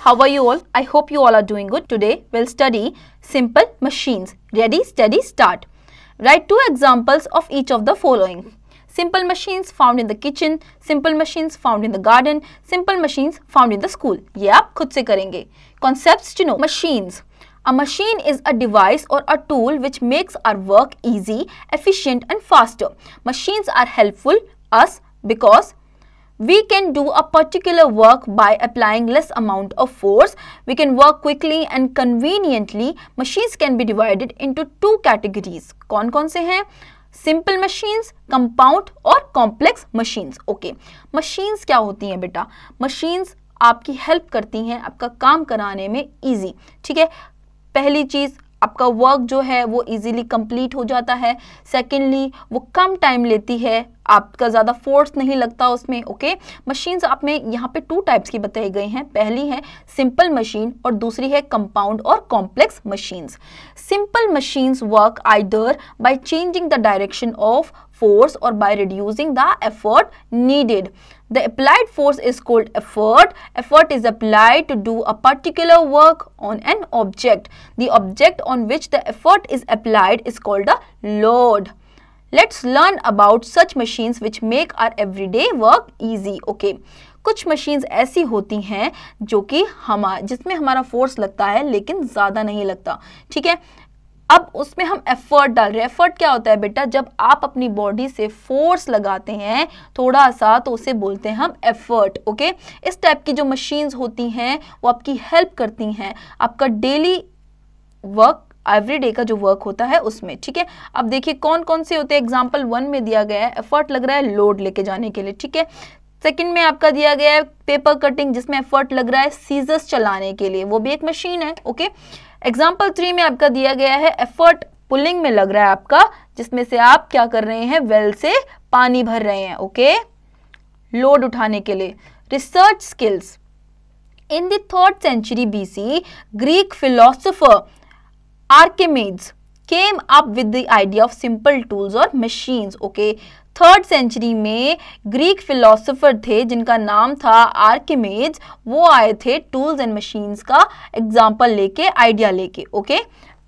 How are you all? I hope you all are doing good. Today we'll study simple machines. Ready, steady, start. Write two examples of each of the following. Simple machines found in the kitchen, simple machines found in the garden, simple machines found in the school. ये आप खुद से करेंगे. Concepts to know. Machines. A machine is a device or a tool which makes our work easy, efficient and faster. Machines are helpful us because we can do a particular work by applying less amount of force. We can work quickly and conveniently. Machines can be divided into two categories. कौन कौन से हैं? Simple machines, compound और complex machines. Okay. Machines क्या होती हैं बेटा? Machines आपकी help करती हैं आपका काम कराने में easy. ठीक है. पहली चीज आपका वर्क जो है वो इजीली कंप्लीट हो जाता है. सेकेंडली वो कम टाइम लेती है, आपका ज़्यादा फोर्स नहीं लगता उसमें. ओके. मशीन्स आप में यहाँ पे टू टाइप्स की बताई गई हैं. पहली है सिंपल मशीन और दूसरी है कंपाउंड और complex machines. Simple machines work either by changing the direction of force or by reducing the effort needed. The applied force is called effort. Effort is applied to do a particular work on an object. The object on which the effort is applied is called a load. Let's learn about such machines which make our everyday work easy. Okay. कुछ machines ऐसी होती हैं जो कि जिसमें हमारा force लगता है लेकिन ज़्यादा नहीं लगता. ठीक है. अब उसमें हम एफर्ट डाल रहे हैं. एफर्ट क्या होता है बेटा? जब आप अपनी बॉडी से फोर्स लगाते हैं थोड़ा सा तो उसे बोलते हैं हम एफर्ट. ओके. इस टाइप की जो मशीन्स होती हैं वो आपकी हेल्प करती हैं आपका डेली वर्क, एवरीडे का जो वर्क होता है उसमें. ठीक है. अब देखिए कौन कौन से होते हैं. एग्जाम्पल 1 में दिया गया है एफर्ट लग रहा है लोड लेके जाने के लिए. ठीक है. सेकंड में आपका दिया गया है पेपर कटिंग जिसमें एफर्ट लग रहा है सीजर्स चलाने के लिए, वो भी एक मशीन है. ओके. एग्जाम्पल 3 में आपका दिया गया है एफर्ट पुलिंग में लग रहा है आपका, जिसमें से आप क्या कर रहे हैं, वेल से पानी भर रहे हैं. ओके. लोड उठाने के लिए. Research skills. In the 3rd century BC, Greek philosopher Archimedes came up with the idea of simple tools or machines. Okay. 3rd century में ग्रीक फिलोसोफर थे जिनका नाम था आर्किमेड्स. वो आए थे टूल्स एंड मशीन्स का एग्जाम्पल लेके, आइडिया लेके. Okay.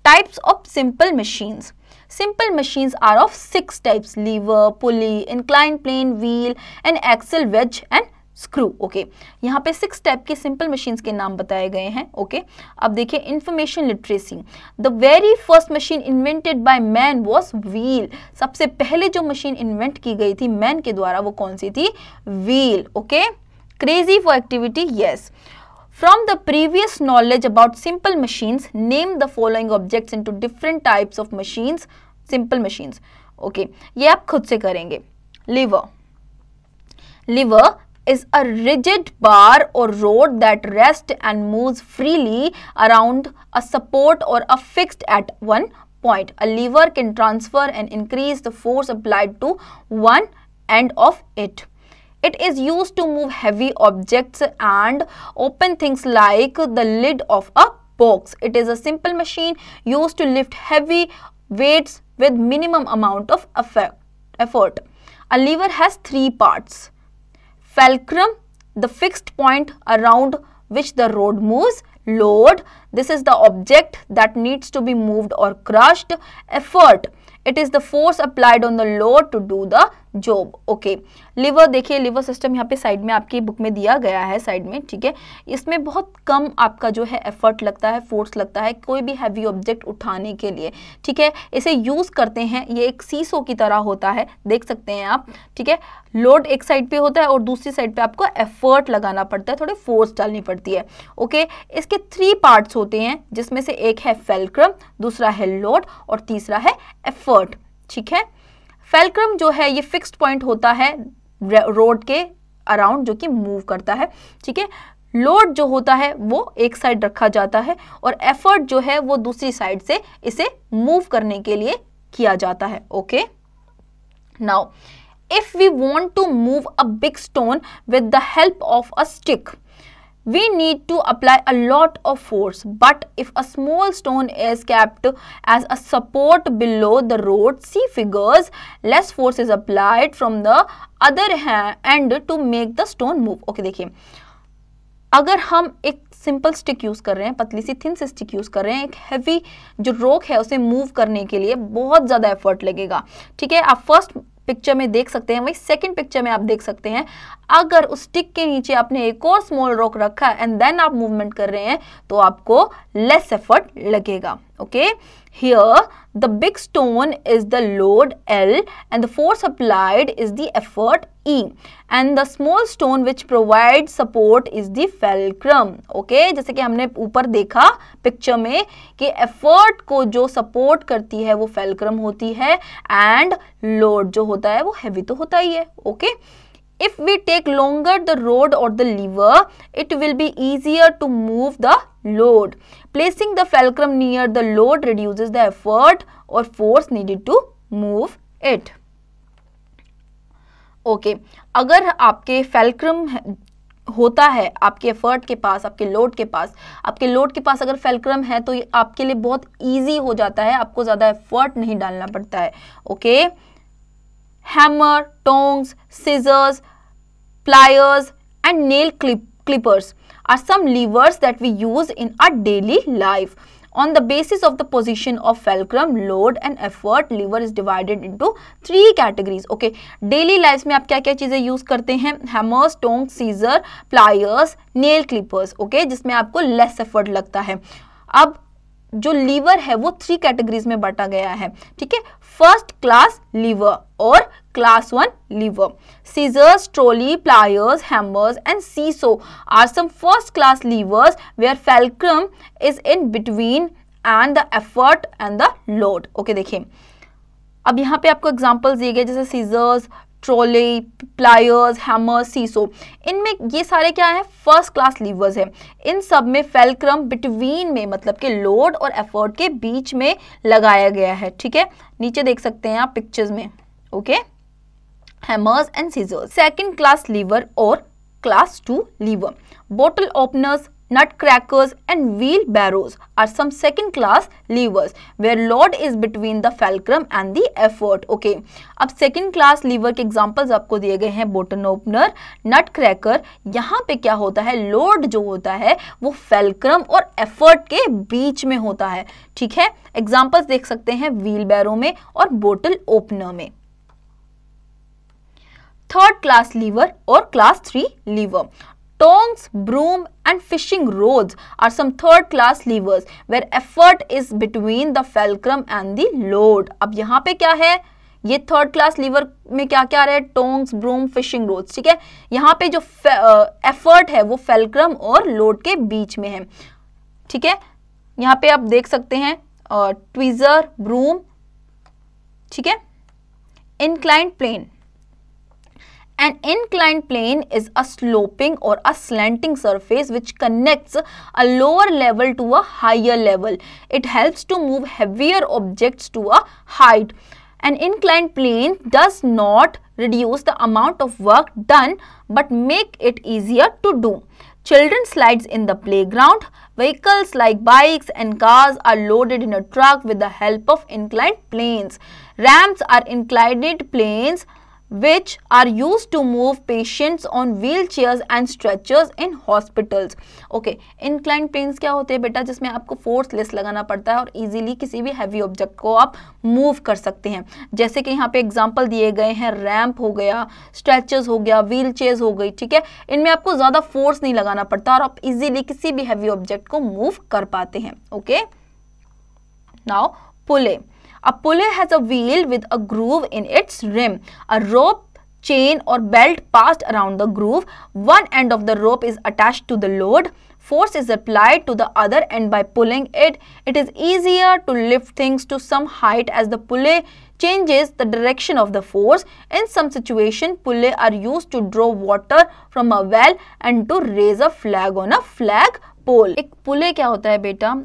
Types of simple machines. Simple machines are of 6 types: lever, pulley, inclined plane, wheel, and axle, wedge and screw. Okay. यहाँ पे 6 टाइप के सिंपल मशीन्स के नाम बताए गए हैं. ओके. अब देखिए information literacy. The very first machine invented by man was wheel. सबसे पहले जो मशीन इन्वेंट की गई थी मैन के द्वारा वो कौन सी थी? Wheel. Okay. Crazy for activity. Yes. From the previous knowledge about simple machines, name the following objects into different types of machines. Simple machines. Okay. ये आप खुद से करेंगे. Lever. Lever is a rigid bar or rod that rests and moves freely around a support or a fixed at one point. A lever can transfer and increase the force applied to one end of it. It is used to move heavy objects and open things like the lid of a box. It is a simple machine used to lift heavy weights with minimum amount of effort. A lever has 3 parts. Fulcrum, the fixed point around which the rod moves. Load, this is the object that needs to be moved or crushed. Effort, it is the force applied on the load to do the job. Okay. Liver देखिए, liver system यहाँ पे side में आपकी book में दिया गया है side में. ठीक है. इसमें बहुत कम आपका जो है एफर्ट लगता है, फोर्स लगता है कोई भी हैवी ऑब्जेक्ट उठाने के लिए. ठीक है. इसे यूज करते हैं, ये एक सीसो की तरह होता है, देख सकते हैं आप. ठीक है. लोड एक साइड पे होता है और दूसरी साइड पे आपको एफर्ट लगाना पड़ता है, थोड़ी फोर्स डालनी पड़ती है. ओके. इसके 3 पार्ट्स होते हैं जिसमें से एक है फेल्क्रम, दूसरा है लोड और तीसरा है एफर्ट. ठीक है. फेल्क्रम जो है ये फिक्स्ड पॉइंट होता है रोड के अराउंड जो कि मूव करता है. ठीक है. लोड जो होता है वो एक साइड रखा जाता है और एफर्ट जो है वो दूसरी साइड से इसे मूव करने के लिए किया जाता है. Okay. Now if we want to move a big stone with the help of a stick, we need to apply a lot of force. But if a small stone is kept as a support below the road, see figures, less force is applied from the other end to make the stone move. Okay, देखिए अगर हम एक simple stick use कर रहे हैं, पतली सी thin सी stick use कर रहे हैं, एक हैवी जो रॉक है उसे मूव करने के लिए बहुत ज्यादा एफर्ट लगेगा। ठीक है, आप फर्स्ट पिक्चर में देख सकते हैं, वही सेकंड पिक्चर में आप देख सकते हैं, अगर उस स्टिक के नीचे आपने एक और स्मॉल रॉक रखा एंड देन आप मूवमेंट कर रहे हैं तो आपको लेस एफर्ट लगेगा। Okay, here the big stone is the load L and the force applied is the effort E and the small stone which provides support is the fulcrum। Okay, जैसे कि हमने ऊपर देखा पिक्चर में कि effort को जो सपोर्ट करती है वो फैल्क्रम होती है एंड लोड जो होता है वो हैवी तो होता ही है। Okay, if we take longer the rod or the lever, it will be easier to move the load. Placing the fulcrum near the load reduces the effort or force needed to move it. Okay, अगर आपके fulcrum होता है आपके effort के पास, आपके load के पास अगर फैल्क्रम है तो ये आपके लिए बहुत इजी हो जाता है, आपको ज्यादा एफर्ट नहीं डालना पड़ता है। Okay, hammer, tongs, scissors, pliers and nail clippers are some levers that we use in our daily life. On the basis of the position of fulcrum, load and effort, lever is divided into 3 categories. Okay, daily lives में आप क्या क्या चीजें use करते हैं? Hammers, tongs, scissor, pliers, nail clippers. Okay, जिसमें आपको less effort लगता है। अब जो लीवर है वो 3 कैटेगरीज में बांटा गया है। ठीक है, फर्स्ट क्लास लीवर और class 1 lever. Scissors, trolley, pliers, hammers and seesaw are some first class levers where fulcrum is in between and the effort and the load. Okay, देखिए अब यहाँ पे आपको एग्जांपल्स दिए गए जैसे scissors, trolley, pliers, hammer, seesaw. इनमें ये सारे क्या है? फर्स्ट क्लास लीवर्स है। इन सब में फैल्क्रम बिटवीन में मतलब कि लोड और एफर्ट के बीच में लगाया गया है। ठीक है, नीचे देख सकते हैं आप पिक्चर्स में। Okay, hammers and scissors. Second class lever और class 2 lever. Bottle openers, nutcrackers and wheelbarrows are some second class levers where load is between the fulcrum and the effort. Okay, अब second class lever के examples आपको दिए गए हैं bottle opener, nutcracker। यहाँ पे क्या होता है? लोड जो होता है वो fulcrum और effort के बीच में होता है। ठीक है, examples देख सकते हैं wheelbarrow में और bottle opener में। थर्ड क्लास लीवर और class 3 lever. Tongs, broom and fishing rods are some third class levers where effort is between the fulcrum and the load. अब यहाँ पे क्या है? ये थर्ड क्लास लीवर में क्या क्या आ रहा है? Tongs, broom, fishing rods. ठीक है, यहाँ पे जो एफर्ट है वो फैल्क्रम और लोड के बीच में है। ठीक है, यहाँ पे आप देख सकते हैं ट्वीजर, ब्रूम। ठीक है, inclined plane. An inclined plane is a sloping or a slanting surface which connects a lower level to a higher level. It helps to move heavier objects to a height. An inclined plane does not reduce the amount of work done but make it easier to do. Children slides in the playground. Vehicles like bikes and cars are loaded in a truck with the help of inclined planes. Ramps are inclined planes which are used to move patients on wheelchairs and stretchers in hospitals. Okay, inclined planes क्या होते हैं बेटा? जिसमें आपको force less लगाना पड़ता है और इजीली किसी भी हैवी ऑब्जेक्ट को आप मूव कर सकते हैं। जैसे कि यहाँ पे एग्जांपल दिए गए हैं, रैंप हो गया, स्ट्रेचर्स हो गया, व्हील चेयर्स हो गई। ठीक है, इनमें आपको ज्यादा फोर्स नहीं लगाना पड़ता और आप इजीली किसी भी हैवी ऑब्जेक्ट को मूव कर पाते हैं। Okay, now pulley. A pulley has a wheel with a groove in its rim. A rope, chain or belt passed around the groove. One end of the rope is attached to the load. Force is applied to the other end by pulling it. It is easier to lift things to some height as the pulley changes the direction of the force. In some situation, pulley are used to draw water from a well and to raise a flag on a flag pole. एक पुले क्या होता है बेटा?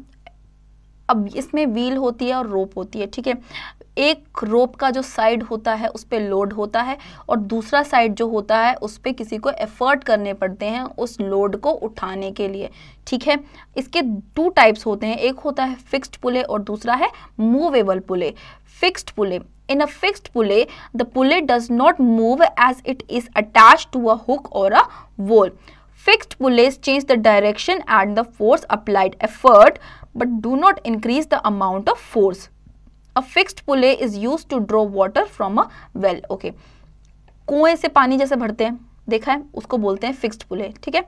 अब इसमें wheel होती है और रोप होती है। ठीक है, एक रोप का जो साइड होता है उस पे लोड होता है और दूसरा साइड जो होता है उस पे किसी को एफर्ट करने पड़ते हैं उस लोड को उठाने के लिए। ठीक है, इसके 2 टाइप्स होते हैं, एक होता है फिक्स्ड पुले और दूसरा है movable pulley. Fixed pulley, in a fixed pulley the pulley does not move as it is attached to a hook or a wall. Fixed pulleys change the direction and the force applied effort but do not increase the amount of force. A fixed pulley is used to draw water from a well. Okay. कुएं से पानी जैसे भरते हैं, देखा है, उसको बोलते हैं फिक्स्ड पुले. ठीक है.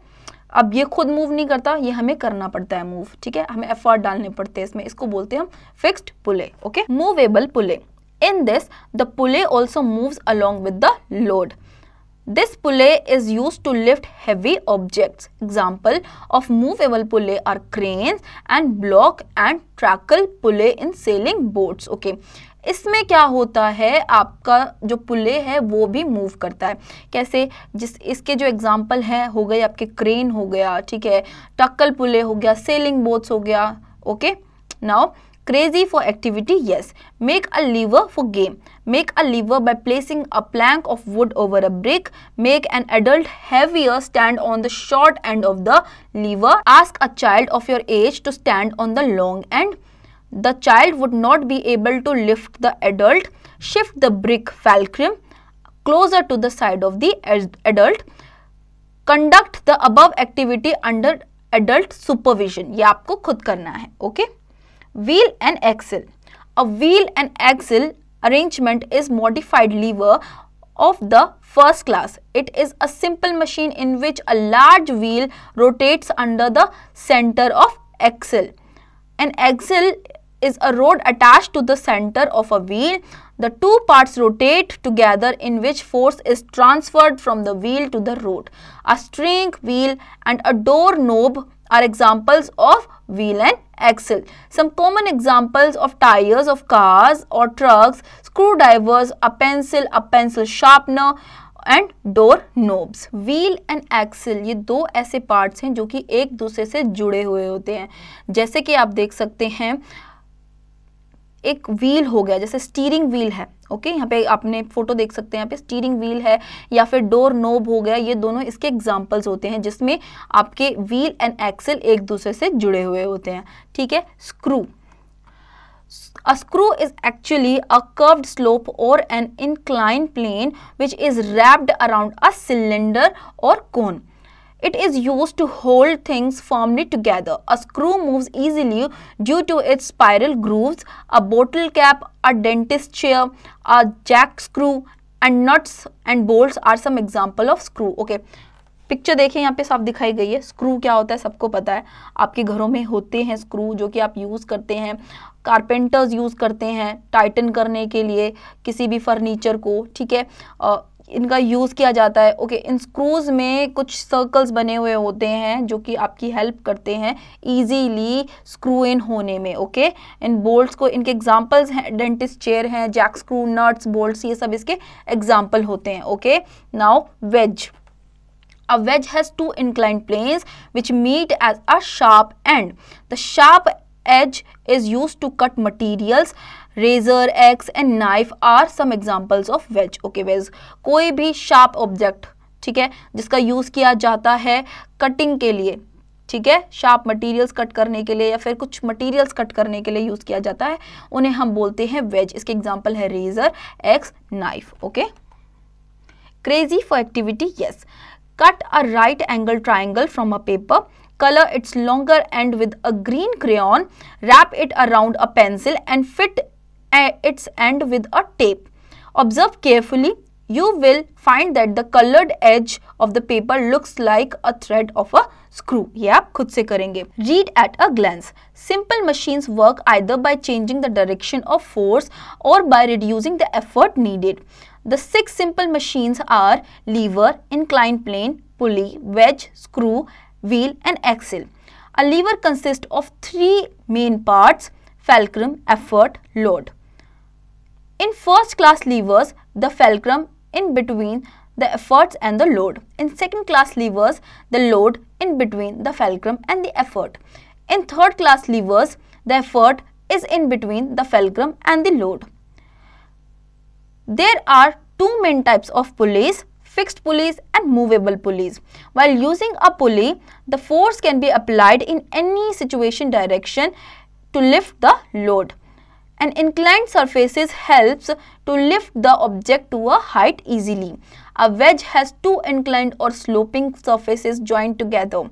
अब ये खुद मूव नहीं करता, ये हमें करना पड़ता है मूव. ठीक है, हमें एफर्ट डालने पड़ते हैं इसमें, इसको बोलते हैं हम fixed pulley. Okay. Movable pulley. In this, the pulley also moves along with the load. This pulley is used to lift heavy objects. Example of movable pulley are cranes and block and tackle pulley in sailing boats. Okay. इसमें क्या होता है, आपका जो पुले है वो भी move करता है. कैसे? इसके जो एग्जाम्पल है हो गए आपके क्रेन हो गया, ठीक है, टक्कल पुले हो गया, सेलिंग बोट्स हो गया. Okay. Now crazy for activity, yes. Make a lever for game. Make a lever by placing a plank of wood over a brick. Make an adult heavier stand on the short end of the lever. Ask a child of your age to stand on the long end. The child would not be able to lift the adult. Shift the brick fulcrum closer to the side of the adult. Conduct the above activity under adult supervision. ये आपको खुद करना है. Okay. Wheel and axle. A wheel and axle arrangement is modified lever of the first class. It is a simple machine in which a large wheel rotates under the center of axle. An axle is a rod attached to the center of a wheel. The two parts rotate together in which force is transferred from the wheel to the rod. A steering wheel and a door knob are examples of wheel and axle. Some common examples of tires of cars or trucks, screwdrivers, a pencil sharpener and door knobs. Wheel and axle ये दो ऐसे parts हैं जो कि एक दूसरे से जुड़े हुए होते हैं. जैसे कि आप देख सकते हैं एक व्हील हो गया, जैसे स्टीयरिंग व्हील है. ओके. यहाँ पे आपने फोटो देख सकते हैं, यहाँ पे स्टीयरिंग व्हील है या फिर डोर नोब हो गया. ये दोनों इसके एग्जांपल्स होते हैं जिसमें आपके व्हील एंड एक्सल एक दूसरे से जुड़े हुए होते हैं. ठीक है. Screw. A screw is actually a curved slope or an inclined plane which is wrapped around a cylinder or cone. It is used to hold things firmly together. A screw moves easily due to its spiral grooves. A bottle cap, a dentist chair, a jack screw and nuts and bolts are some example of screw. Okay. Picture देखिए यहाँ पे साफ दिखाई गई है. Screw क्या होता है सबको पता है, आपके घरों में होते हैं स्क्रू जो कि आप यूज़ करते हैं, कारपेंटर्स यूज़ करते हैं टाइटन करने के लिए किसी भी फर्नीचर को. ठीक है. इनका यूज़ किया जाता है. ओके. इन स्क्रूज़ में कुछ सर्कल्स बने हुए होते हैं जो कि आपकी हेल्प करते हैं इजीली स्क्रू इन होने में. ओके. इन बोल्ट्स को इनके एग्जांपल्स हैं, डेंटिस्ट चेयर हैं, जैक स्क्रू, नट्स, बोल्ट्स, ये सब इसके एग्जांपल होते हैं. Okay. Now wedge. A wedge has two inclined planes which meet at a sharp end. The sharp edge is used to cut materials. Razor, axe and knife are some examples of wedge. Okay, wedge कोई भी sharp object, ठीक है, जिसका use किया जाता है cutting के लिए. ठीक है. शार्प मटेरियल्स कट करने के लिए या फिर कुछ मटेरियल्स कट करने के लिए यूज़ किया जाता है, उन्हें हम बोलते हैं वेज. इसके एग्जांपल है razor, axe, knife. Okay. Crazy for activity, yes. Cut a right angle triangle from a paper. Color its longer end with a green crayon. Wrap it around a pencil and fit its end with a tape. Observe carefully. You will find that the colored edge of the paper looks like a thread of a screw. ये आप खुद से करेंगे. Read at a glance. Simple machines work either by changing the direction of force or by reducing the effort needed. The 6 simple machines are lever, inclined plane, pulley, wedge, screw, wheel and axle. A lever consists of 3 main parts: fulcrum, effort, load. In first class levers, the fulcrum in between the efforts and the load. In second class levers, the load in between the fulcrum and the effort. In third class levers, the effort is in between the fulcrum and the load. There are 2 main types of pulleys: fixed pulleys and movable pulleys. While using a pulley, the force can be applied in any situation direction to lift the load. An inclined surface helps to lift the object to a height easily. A wedge has two inclined or sloping surfaces joined together.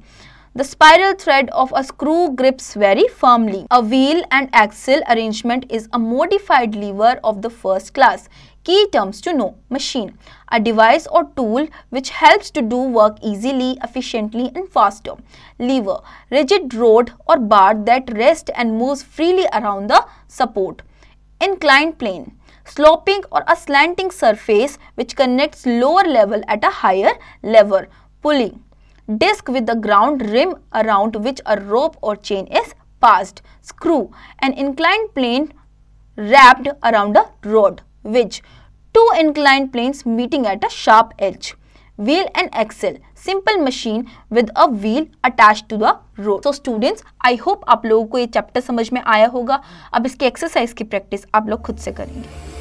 The spiral thread of a screw grips very firmly. A wheel and axle arrangement is a modified lever of the first class. Key terms to know. Machine. A device or tool which helps to do work easily, efficiently and faster. Lever. Rigid rod or bar that rests and moves freely around the support. Inclined plane. Sloping or a slanting surface which connects lower level at a higher level. Pulley. Disc with the ground rim around which a rope or chain is passed. Screw. An inclined plane wrapped around a rod. Wedge. Two inclined planes meeting at a sharp edge. Wheel and axle. Simple machine with a wheel attached to the rod. So students, I hope आप लोगों को ये chapter समझ में आया होगा. अब इसके एक्सरसाइज की प्रैक्टिस आप लोग खुद से करेंगे.